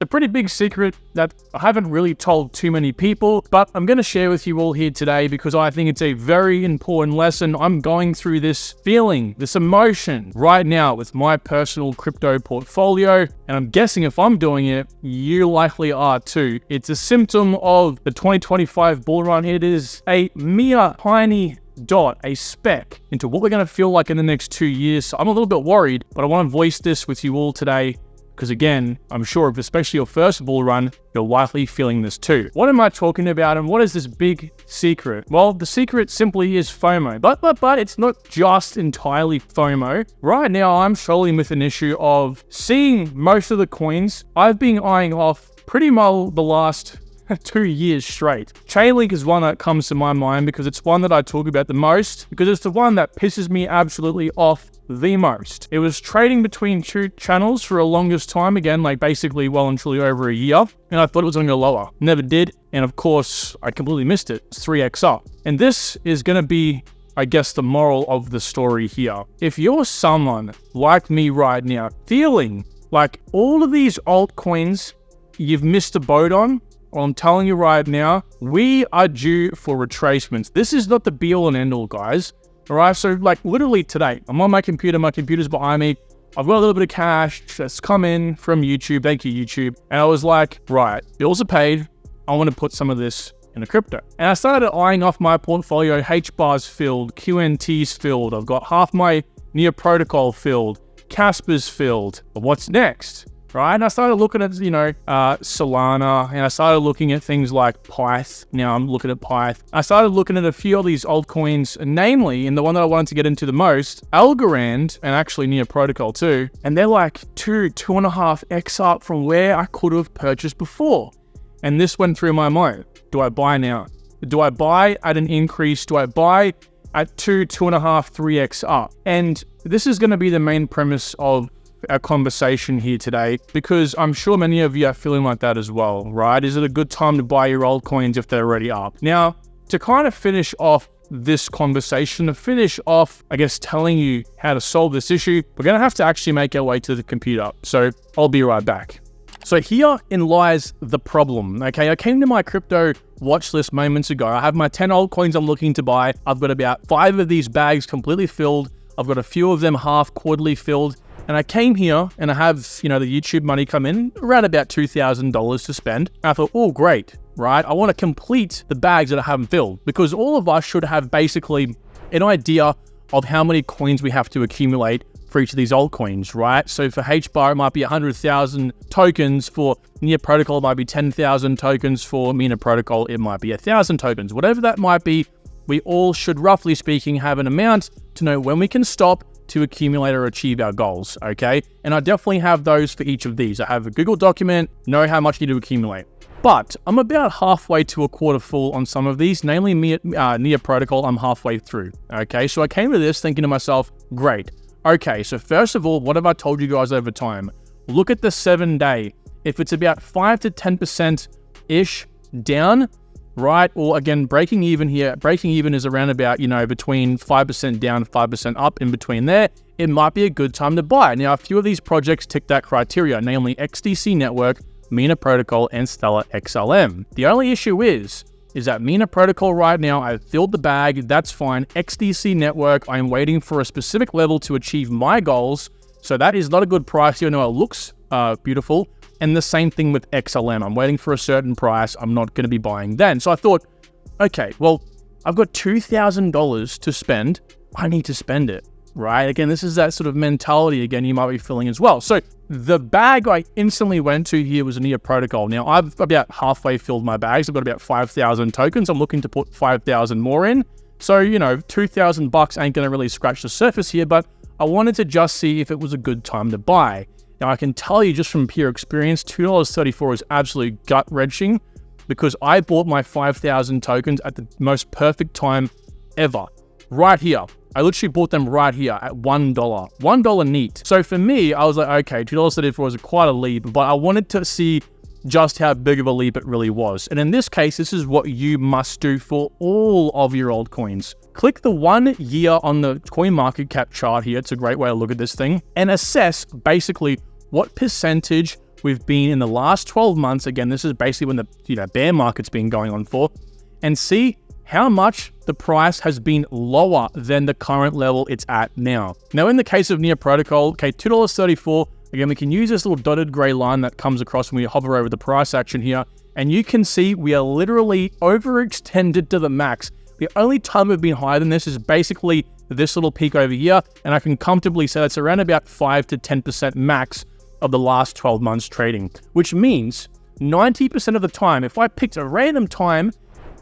A pretty big secret that I haven't really told too many people, but I'm going to share with you all here today because I think it's a very important lesson. I'm going through this feeling, this emotion right now with my personal crypto portfolio, and I'm guessing if I'm doing it, you likely are too. It's a symptom of the 2025 bull run. It is a mere tiny dot, a speck into what we're going to feel like in the next 2 years. So I'm a little bit worried, but I want to voice this with you all today. Because again, I'm sure if especially your first bull run, you're likely feeling this too. What am I talking about and what is this big secret? Well, the secret simply is FOMO. But it's not just entirely FOMO. Right now, I'm struggling with an issue of seeing most of the coins I've been eyeing off pretty well the last 2 years straight. Chainlink is one that comes to my mind because it's one that I talk about the most, because it's the one that pisses me absolutely off the most. It was trading between two channels for the longest time, again, like basically well and truly over a year, and I thought it was going to go lower. Never did, and of course, I completely missed it. It's 3x up. And this is going to be, I guess, the moral of the story here. If you're someone like me right now, feeling like all of these altcoins you've missed the boat on, well, I'm telling you right now, we are due for retracements. This is not the be-all and end-all, guys. All right, so like literally today, I'm on my computer's behind me. I've got a little bit of cash that's come in from YouTube. Thank you, YouTube. And I was like, right, bills are paid. I want to put some of this in a crypto. And I started eyeing off my portfolio. HBAR's filled, QNT's filled. I've got half my Near Protocol filled, Casper's filled. But what's next? Right, and I started looking at, Solana, and I started looking at things like Pyth. Now I'm looking at Pyth. I started looking at a few of these altcoins, namely, and the one that I wanted to get into the most, Algorand, and actually Near Protocol too, and they're like 2.5x up from where I could have purchased before. And this went through my mind. Do I buy now? Do I buy at an increase? Do I buy at 2.5, 3x up? And this is going to be the main premise of our conversation here today, because I'm sure many of you are feeling like that as well, right? Is it a good time to buy your altcoins if they're already up? Now, to kind of finish off this conversation, to finish off, I guess, telling you how to solve this issue, we're going to have to actually make our way to the computer. So I'll be right back. So herein lies the problem, okay? I came to my crypto watch list moments ago. I have my 10 altcoins I'm looking to buy. I've got about 5 of these bags completely filled. I've got a few of them half quarterly filled. And I came here and I have, the YouTube money come in, around about $2,000 to spend. And I thought, oh, great, right? I want to complete the bags that I haven't filled, because all of us should have basically an idea of how many coins we have to accumulate for each of these altcoins, right? So for HBAR, it might be 100,000 tokens. For Near Protocol, it might be 10,000 tokens. For Mina Protocol, it might be 1,000 tokens. Whatever that might be, we all should, roughly speaking, have an amount to know when we can stop to accumulate or achieve our goals, okay? And I definitely have those for each of these. I have a Google document, know how much you need to accumulate. But I'm about halfway to a quarter full on some of these, namely Near Protocol, I'm halfway through, okay? So I came to this thinking to myself, great. Okay, so first of all, what have I told you guys over time? Look at the 7-day. If it's about 5 to 10%-ish down, right? Or again, breaking even here. Breaking even is around about, between 5% down, 5% up. In between there, it might be a good time to buy. Now, a few of these projects tick that criteria, namely XDC Network, Mina Protocol, and Stellar XLM. The only issue is that Mina Protocol right now, I've filled the bag, that's fine. XDC Network, I'm waiting for a specific level to achieve my goals. So that is not a good price. It looks beautiful. And the same thing with XLM. I'm waiting for a certain price. I'm not going to be buying then. So I thought, okay, well, I've got $2,000 to spend. I need to spend it, right? Again, this is that sort of mentality again you might be feeling as well. So the bag I instantly went to here was a Near Protocol. Now, I've about halfway filled my bags. I've got about 5,000 tokens. I'm looking to put 5,000 more in. So, $2,000 ain't going to really scratch the surface here, but I wanted to just see if it was a good time to buy. Now, I can tell you just from pure experience, $2.34 is absolutely gut-wrenching, because I bought my 5,000 tokens at the most perfect time ever. Right here. I literally bought them right here at $1. $1 neat. So for me, I was like, okay, $2.34 was quite a leap, but I wanted to see just how big of a leap it really was. And in this case, this is what you must do for all of your altcoins. Click the 1 year on the CoinMarketCap chart here. It's a great way to look at this thing and assess basically what percentage we've been in the last 12 months. Again, this is basically when the bear market's been going on for, and see how much the price has been lower than the current level it's at now. Now, in the case of Near Protocol, okay, $2.34. Again, we can use this little dotted gray line that comes across when we hover over the price action here, and you can see we are literally overextended to the max. The only time we've been higher than this is basically this little peak over here, and I can comfortably say that's around about 5 to 10% max of the last 12 months trading, which means 90% of the time, if I picked a random time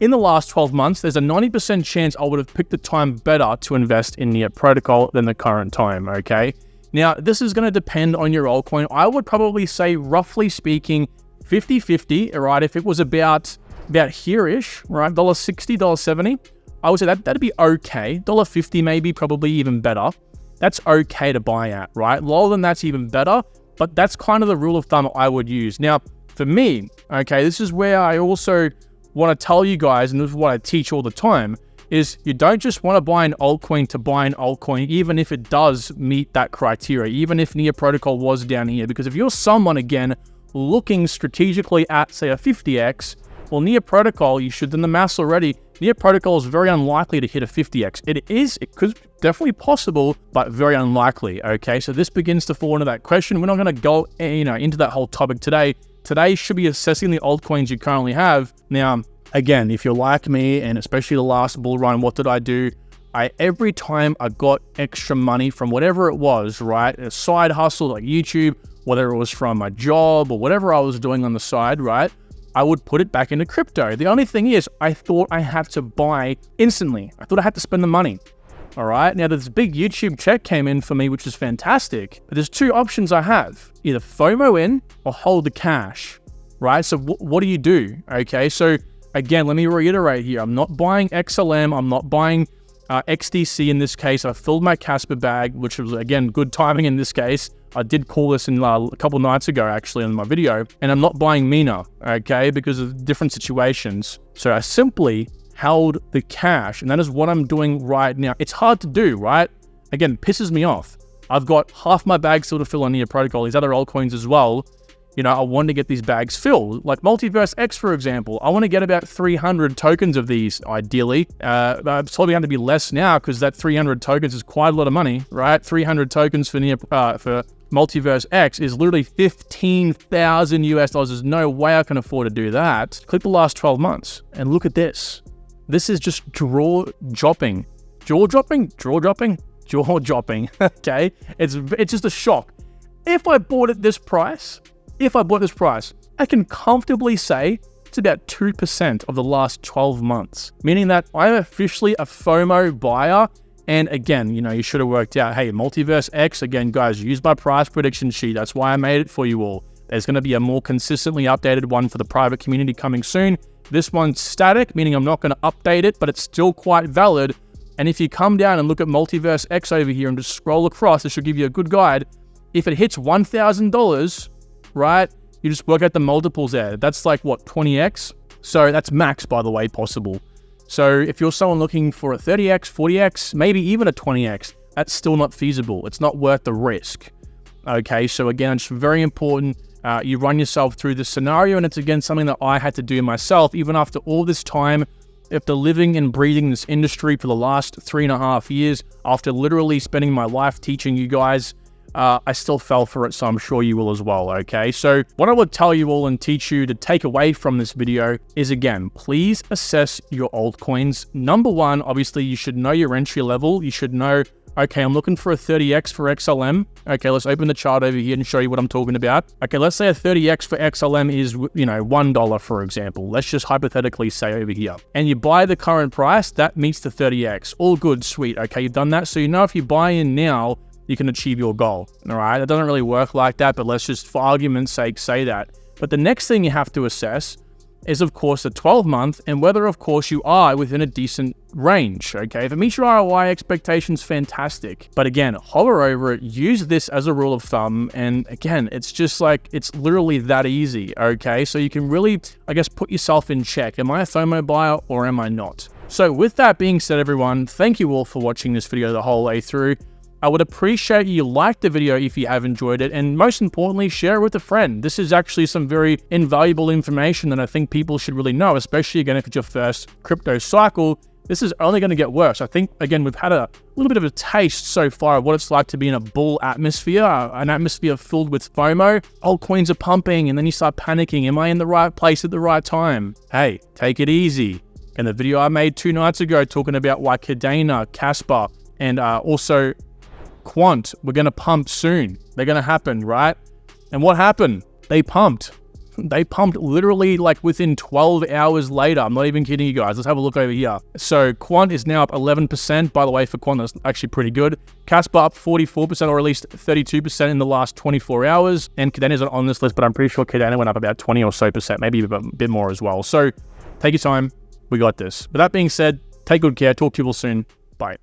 in the last 12 months, there's a 90% chance I would have picked the time better to invest in Near Protocol than the current time, okay? Now, this is going to depend on your altcoin. I would probably say, roughly speaking, 50-50, right? If it was about here-ish, right? $1.60, $1.70, I would say that'd be okay. $1.50 maybe, probably even better. That's okay to buy at, right? Lower than that's even better, but that's kind of the rule of thumb I would use. Now, for me, okay, this is where I also want to tell you guys, and this is what I teach all the time, is you don't just want to buy an altcoin to buy an altcoin, even if it does meet that criteria, even if Near Protocol was down here. Because if you're someone, again, looking strategically at, say, a 50x, well, Near Protocol, you should do the maths already. Near Protocol is very unlikely to hit a 50x. It could definitely possible, but very unlikely, okay? So this begins to fall into that question. We're not going to go, into that whole topic today. Today should be assessing the altcoins you currently have. Now, again, if you're like me, and especially the last bull run, what did I do? Every time I got extra money from whatever it was, right? A side hustle like YouTube, whether it was from a job or whatever I was doing on the side, right? I would put it back into crypto. The only thing is, I thought I had to buy instantly. I thought I had to spend the money. All right. Now, this big YouTube check came in for me, which is fantastic. But there's two options I have: either FOMO in or hold the cash, right? So what do you do? Okay. So again, let me reiterate here. I'm not buying XLM. I'm not buying XDC in this case. I filled my Casper bag, which was, again, good timing in this case. I did call this in a couple nights ago, actually, in my video. And I'm not buying Mina, okay, because of different situations. So I simply held the cash, and that is what I'm doing right now. It's hard to do, right? Again, it pisses me off. I've got half my bag still to fill on Near Protocol, these other altcoins as well. I want to get these bags filled. Like Multiverse X, for example, I want to get about 300 tokens of these, ideally. It's probably going to be less now because that 300 tokens is quite a lot of money, right? 300 tokens for Multiverse X is literally $15,000 US. There's no way I can afford to do that. Click the last 12 months and look at this. This is just jaw dropping, okay? It's just a shock. If I bought at this price, I can comfortably say it's about 2% of the last 12 months, meaning that I'm officially a FOMO buyer. And again, you should have worked out, hey, Multiverse X, again, guys, use my price prediction sheet. That's why I made it for you all. There's going to be a more consistently updated one for the private community coming soon. This one's static, meaning I'm not going to update it, but it's still quite valid. And if you come down and look at Multiverse X over here and just scroll across, it should give you a good guide. If it hits $1,000, right, you just work out the multiples there. That's like, what, 20x? So that's max, by the way, possible. So if you're someone looking for a 30x, 40x, maybe even a 20x, that's still not feasible. It's not worth the risk. Okay, so again, it's very important. You run yourself through this scenario, and it's, again, something that I had to do myself, even after all this time, after living and breathing this industry for the last 3.5 years, after literally spending my life teaching you guys, I still fell for it, so I'm sure you will as well, okay? So what I would tell you all and teach you to take away from this video is, again, please assess your altcoins. Number one, obviously, you should know your entry level. You should know, okay, I'm looking for a 30x for XLM. Okay, let's open the chart over here and show you what I'm talking about. Okay, let's say a 30x for XLM is, $1, for example. Let's just hypothetically say over here. And you buy the current price, that meets the 30x. All good, sweet. Okay, you've done that. So if you buy in now, you can achieve your goal, all right? It doesn't really work like that, but let's just, for argument's sake, say that. But the next thing you have to assess is, of course, the 12-month and whether, of course, you are within a decent range, okay? If it meets your ROI expectations, fantastic. But again, hover over it, use this as a rule of thumb, and again, it's just like, it's literally that easy, okay? So you can really, I guess, put yourself in check. Am I a FOMO buyer or am I not? So with that being said, everyone, thank you all for watching this video the whole way through. I would appreciate you like the video if you have enjoyed it, and most importantly, share it with a friend. This is actually some very invaluable information that I think people should really know, especially again, if it's your first crypto cycle. This is only going to get worse. I think, again, we've had a little bit of a taste so far of what it's like to be in a bull atmosphere, an atmosphere filled with FOMO. Altcoins are pumping, and then you start panicking. Am I in the right place at the right time? Hey, take it easy. And the video I made 2 nights ago talking about why Cadena, Casper, and also Quant were going to pump soon. They're going to happen, right? And what happened? They pumped. They pumped literally like within 12 hours later. I'm not even kidding you guys. Let's have a look over here. So Quant is now up 11%. By the way, for Quant, that's actually pretty good. Casper up 44%, or at least 32% in the last 24 hours. And Cadena isn't on this list, but I'm pretty sure Cadena went up about 20 or so percent, maybe a bit more as well. So take your time. We got this. With that being said, take good care. Talk to you all soon. Bye.